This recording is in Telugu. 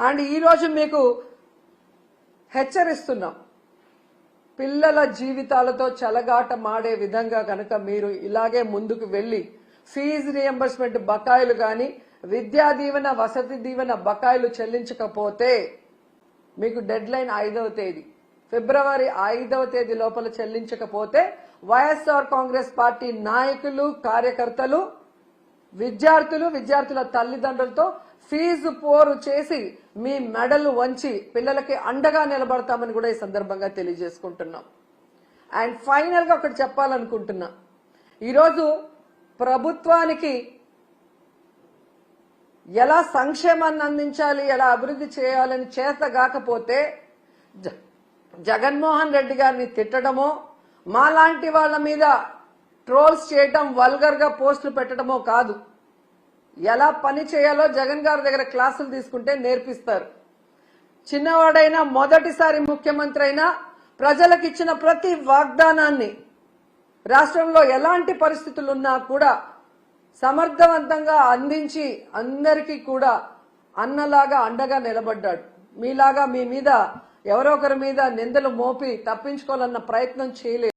అండ్ ఈరోజు మీకు హెచ్చరిస్తున్నాం, పిల్లల జీవితాలతో చెలగాట మాడే విధంగా కనుక మీరు ఇలాగే ముందుకు వెళ్లి ఫీజు రియంబర్స్మెంట్ బకాయిలు గాని విద్యా దీవెన వసతి దీవెన బకాయిలు చెల్లించకపోతే మీకు డెడ్ లైన్ 5వ తేదీ ఫిబ్రవరి 5వ తేదీ లోపల చెల్లించకపోతే వైఎస్ఆర్ కాంగ్రెస్ పార్టీ నాయకులు కార్యకర్తలు విద్యార్థుల తల్లిదండ్రులతో ఫీజు పోరు చేసి మీ మెడలు వంచి పిల్లలకి అండగా నిలబడతామని కూడా ఈ సందర్భంగా తెలియజేసుకుంటున్నాం. అండ్ ఫైనల్ గా ఒకటి చెప్పాలనుకుంటున్నా, ఈరోజు ప్రభుత్వానికి ఎలా సంక్షేమాన్ని అందించాలి, ఎలా అభివృద్ధి చేయాలని చేతగాకపోతే జగన్మోహన్ రెడ్డి గారిని తిట్టడమో మాలాంటి వాళ్ళ మీద ట్రోల్స్ చేయటం వల్గర్ గా పోస్టులు పెట్టడమో కాదు, ఎలా పని చేయాలో జగన్ గారి దగ్గర క్లాసులు తీసుకుంటే నేర్పిస్తారు. చిన్నవాడైనా మొదటిసారి ముఖ్యమంత్రి అయినా ప్రజలకు ఇచ్చిన ప్రతి వాగ్దానాన్ని రాష్ట్రంలో ఎలాంటి పరిస్థితులున్నా కూడా సమర్థవంతంగా అందించి అందరికీ కూడా అన్నలాగా అండగా నిలబడ్డాడు. మీలాగా మీ మీద ఎవరో ఒకరి మీద నిందలు మోపి తప్పించుకోవాలన్న ప్రయత్నం చేయలేదు.